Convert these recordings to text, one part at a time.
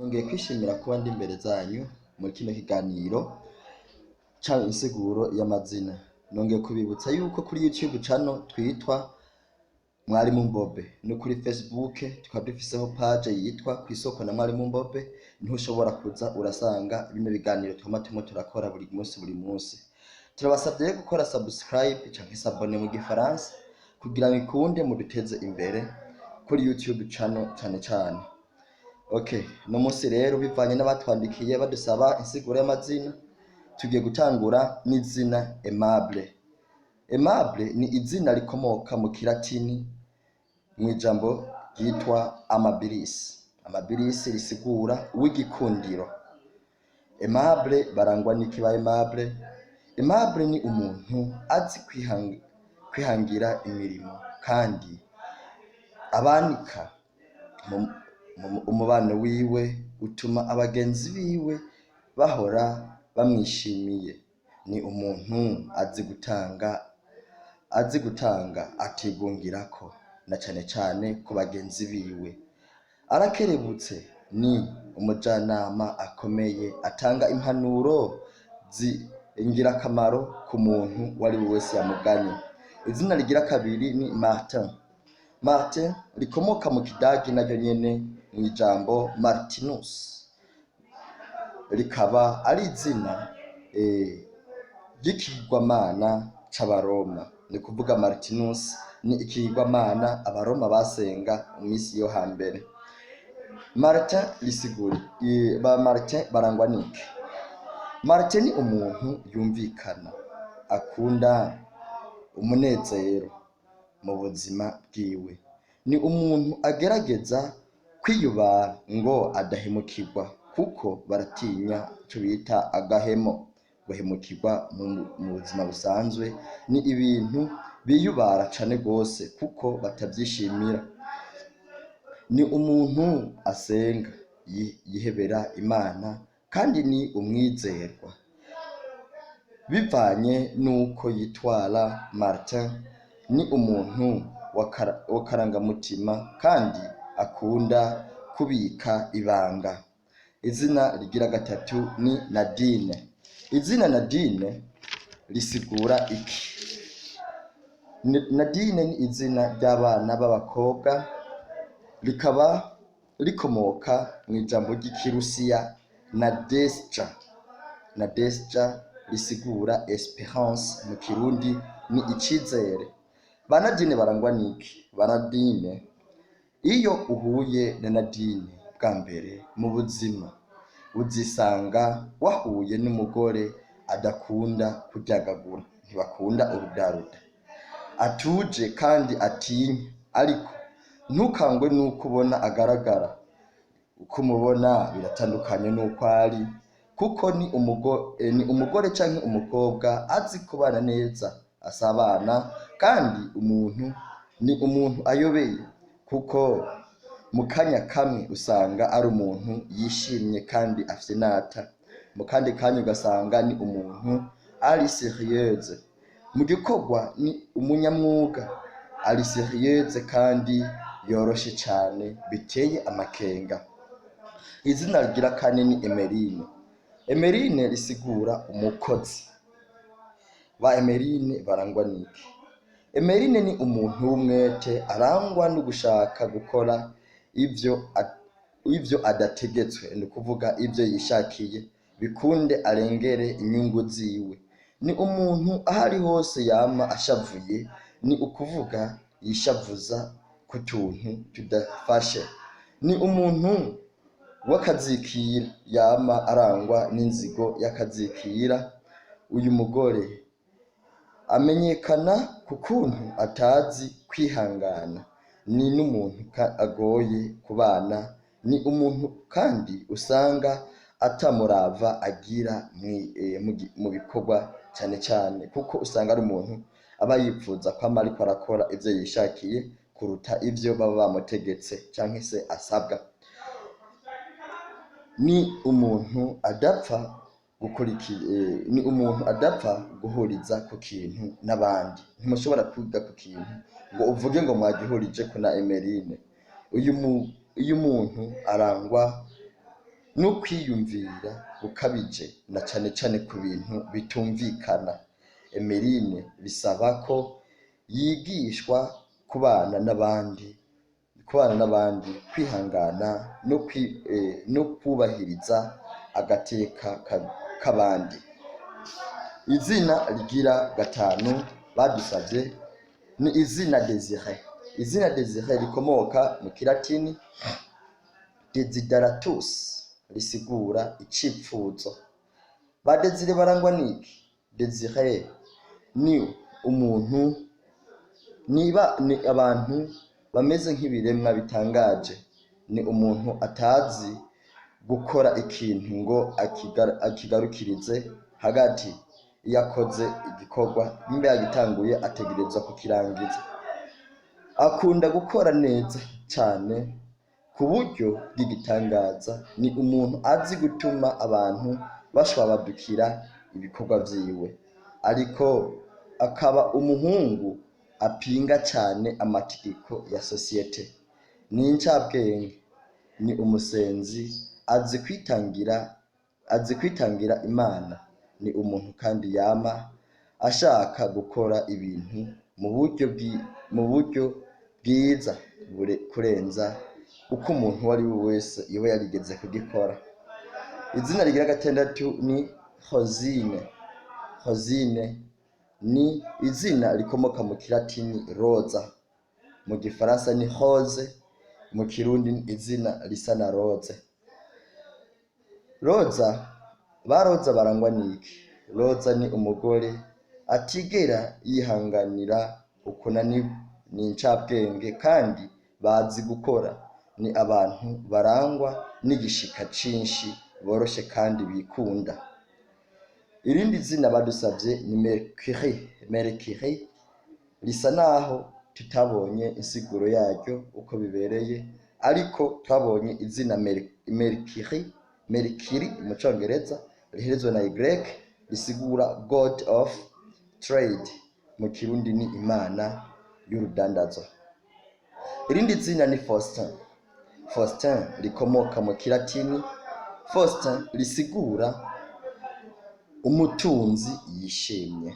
Nongeye kwishimira kuba ndi imbere zanyu muri kino kiganiro canke insiguro y'amazina. Nongeye kubibutsa yuko kuri YouTube channel twitwa Mwarimu Mbobe, no kuri Facebook tukaba dufiseho page yitwa Kwisoko na Mwarimu Mbobe. Niho ushobora kuza urasanga bino biganiro turimo turakora buri munsi. Turabasabye gukora subscribe canke s'abonner mu gifaransa kugira ngo ikunde muduteze imbere kuri YouTube channel cane. Okay, no munsi rero bivanye n'abatwandikiye badusaba insiguro y'amazina, tugiye gutangura n'izina Aimable. Aimable ni izina rikomoka mu Kilatini mu ijambo ryitwa amabilis. Amabilis risigura uw'igikundiro. Aimable barangwa n'iki ba Aimable? Aimable ni umuntu azi kwihangira imirimo kandi abanika umubano wiwe utuma abagenzi biwe bahora bamwishimiye. Ni umuntu azi gutanga atigungirako na cane ku bagenzi biwe. Arakerebutse, ni umujanama akomeye atanga impanuro ingirakamaro ku muntu wari wese yamuganye. Izina rigira kabiri ni Martin. Martin rikomoka mu Kidagi naryo nyene mu ijambo Martinus, rikaba ari izina ry'ikigwamana c'abaroma. Ni kuvuga Martinus ni ikigwamana abaroma basenga mu misi yo hambere. Martin risigura ba Martin barangwa niki? Martin ni umuntu yumvikana, akunda umunezero mu buzima bwiwe. Ni umuntu agerageza kwiyubara ngo adahemukirwa, kuko baratinya ico bita agahemo. Guhemukirwa mu buzima busanzwe ni ibintu biyubara cane gose kuko batavyishimira. Ni umuntu asenga, yihebera Imana kandi ni umwizerwa. Bivanye nuko yitwara, Martin ni umuntu w'akarangamutima kandi akunda kubika ibanga. Izina rigira gatatu ni Nadine. Izina Nadine risigura iki? Nadine ni izina ry'abana b'abakobwa, rikaba rikomoka mu ijambo ry'ikirusiya Nadesja. Nadesja risigura esperance, mu Kirundi ni icizere. Ba Nadine barangwa niki? Ba Nadine, iyo uhuye na Nadine bwa mbere mu buzima, uzisanga wahuye n'umugore adakunda kuryagagura, ntibakunda urudaruda, atuje kandi atinya, ariko ntukangwe nuko ubona agaragara. Uko umubona biratandukanye nuko ari, kuko ni umugore canke umukobwa azi kubana neza, asabana kandi ni umuntu ayobeye, kuko mu kanya kamwe usanga ari umuntu yishimye kandi afite nata, mu kandi kanya ugasanga ni umuntu ari serieuse. Mu gikorwa ni umunyamwuga, ari serieuse kandi yoroshe cane biteye amakenga. Izina rigira kane ni Emeline. Emeline risigura umukozi. Ba Emeline barangwa niki? Emeline ni umuntu w'umwete, arangwa no gushaka gukora ivyo adategetswe, ni kuvuga ivyo yishakiye, bikunde arengere inyungu ziwe. Ni umuntu ahari hose yama ashavuye, ni ukuvuga yishavuza ku tuntu tudafashe. Ni umuntu w'akazikira, yama arangwa n'inzigo y'akazikira. Uyu mugore amenyekana ku kuntu atazi kwihangana, ni n'umuntu agoye kubana. Ni umuntu kandi usanga atamurava agira mu bikorwa cane, kuko usanga ari umuntu aba yipfuza kwama ariko arakora ivyo yishakiye kuruta ivyo baba bamutegetse canke se asabwa. Ni umuntu adapfa guhuriza ku kintu n'abandi. Ntimushobora kwiga ku kintu ngo uvuge ngo mwagihurije ko na Emeline. Uyu muntu arangwa no kwiyumvira gukabije na cane cane ku bintu bitumvikana. Emeline bisaba ko yigishwa kubana n'abandi kwihangana no kubahiriza agateka k'abandi. Izina rigira gatanu badusavye ni izina Desire. Izina Desire rikomoka mu kilatini desideratus, risigura icipfuzo. Ba Desire barangwa niki? Desire ni umuntu ni abantu bameze nk'ibiremwa bitangaje. Ni umuntu atazi gukora ikintu ngo akigarukirize hagati. Iyo akoze igikorwa nimba yagitanguye ategerezwa kukirangiza. Akunda gukora neza cyane ku buryo bw'igitangaza. Ni umuntu azi gutuma abantu bashwabadukira ibikorwa vyiwe, ariko akaba umuhungu apinga cyane amategeko ya sosiyete. Ni incabwenge, ni umusenzi, azi kwitangira Imana. Ni umuntu kandi yama ashaka gukora ibintu mu buryo bwiza kurenza uko umuntu uwo ari we wese iwe yarigeze kugikora. Izina rigira gatandatu ni Rosine. Rosine ni izina rikomoka mu kilatini roza, mu gifaransa ni rose, mu kirundi ni izina risa na rose. Roza barangwa niki? Roza ni umugore atigera yihanganira ukunanirwa. Ni incabwenge kandi bazi gukora. Ni abantu barangwa n'igishika cinshi, boroshe kandi bikunda. Irindi zina badusavye ni Mercury. Mercury risa naho tutabonye insiguro yaryo uko bibereye, ariko twabonye izina Mercury mu Congereza riherezwe na Y, risigura God of Trade, mu Kirundi ni Imana y'urudandazo. Irindi zina ni Faustin. Faustin rikomoka mu kilatini. Faustin risigura umutunzi yishimye.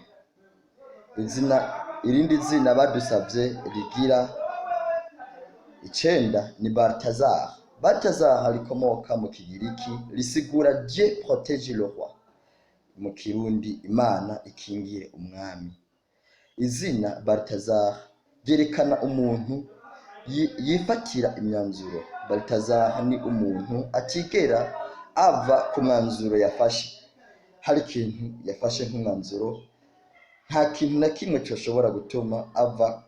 Irindi zina badusavye rigira 9 ni Balthazar. Balthazar rikomoka mu Kigiriki, risigura Dieu protège le roi, mu Kirundi Imana ikingiye umwami. Izina Balthazar ryerekana umuntu yifatira imyanzuro. Balthazar ni umuntu atigera ava ku mwanzuro yafashe. Hari ikintu yafashe nk'umwanzuro, nta kintu na kimwe coshobora gutuma ava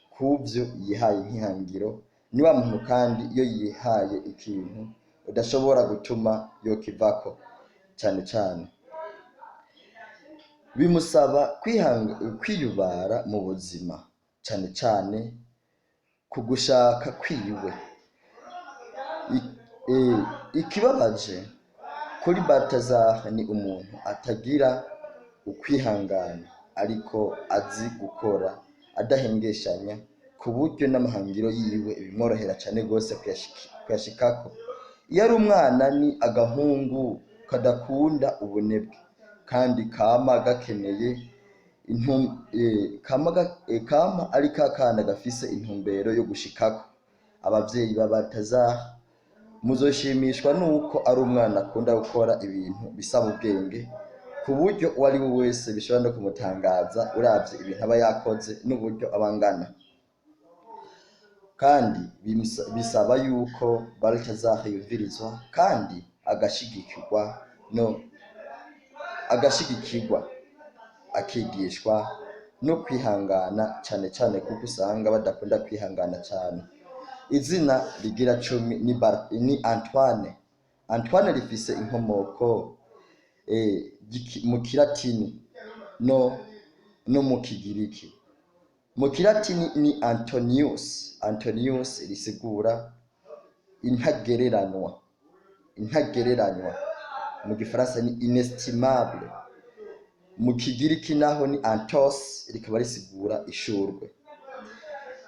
kuvyo yihaye nk'ihangiro. Ni wa muntu kandi iyo yihaye ikintu udashobora gutuma yokivako. Cyane cyane bimusaba kwiyubara mu buzima, cyane cyane ku gushaka kwiwe. Ikibabaje kuri Balthazar ni umuntu atagira ukwihangana, ariko azi gukora adahengeshanya, ku buryo n'amahangiro yiwe bimworohera cyane gose kuyashikako. Iyo ari umwana ni agahungu kadakunda ubunebwe, kandi kama gakeneye kama ari kakana gafise intumbero yo gushikako. Abavyeyi ba Balthazar muzoshimishwa nuko ari umwana akunda gukora ibintu bisaba ubwenge, ku buryo uwo ari we wese bishobora no kumutangaza uravye ibintu aba yakoze n'uburyo abangana. Kandi bisaba yuko Balthazar yumvirizwa kandi agashigikirwa akigishwa no kwihangana, cyane cyane kuko usanga badakunda kwihangana cyane. Izina rigira 10 ni Antoine. Antoine rifise inkomoko mu kilatini no mu Kigiriki. Mu kilatini ni Antonius. Antonius risigura intagereranywa. Mu gifaransa ni inestimable. Mu Kigiriki naho ni Antos, rikaba risigura ishurwe.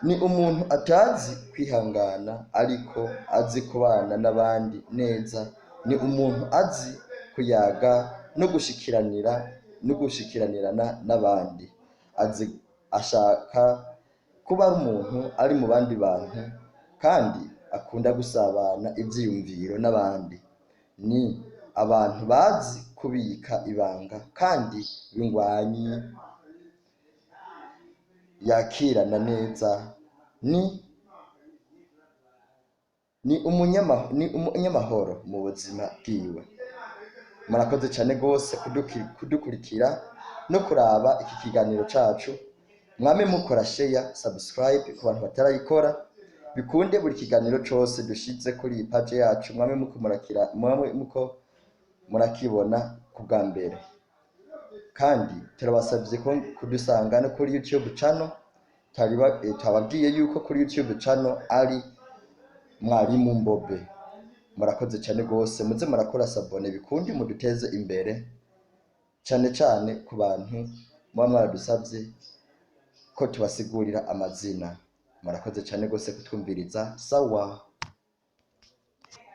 Ni umuntu atazi kwihangana, ariko azi kubana n'abandi neza ni umuntu azi kuyaga no gushikiranirana n'abandi, ashaka kuba ari umuntu ari mu bandi bantu kandi akunda gusabana ivyiyumviro n'abandi. Ni abantu bazi kubika ibanga kandi b'ingwanyi, yakirana neza, ni umunyamahoro mu buzima bwiwe. Murakoze cyane rwose kudukurikira no kuraba iki kiganiro cacu. Mwame mukora share, subscribe ku bantu batarayikora, bikunde buri kiganiro cose dushize kuri iyi page yacu mwame muko murakibona ku bwa mbere. Kandi turabasabye ko kudusanga no kuri YouTube channel. Twababwiye yuko kuri YouTube channel ari Mwarimu Mbobe. Murakoze cyane rwose, muze murakora sabone bikundi muduteze imbere, cyane cyane ku bantu muba mwaradusabye ko tubasigurira amazina. Murakoze cyane rwose kutwumviriza. Sawa.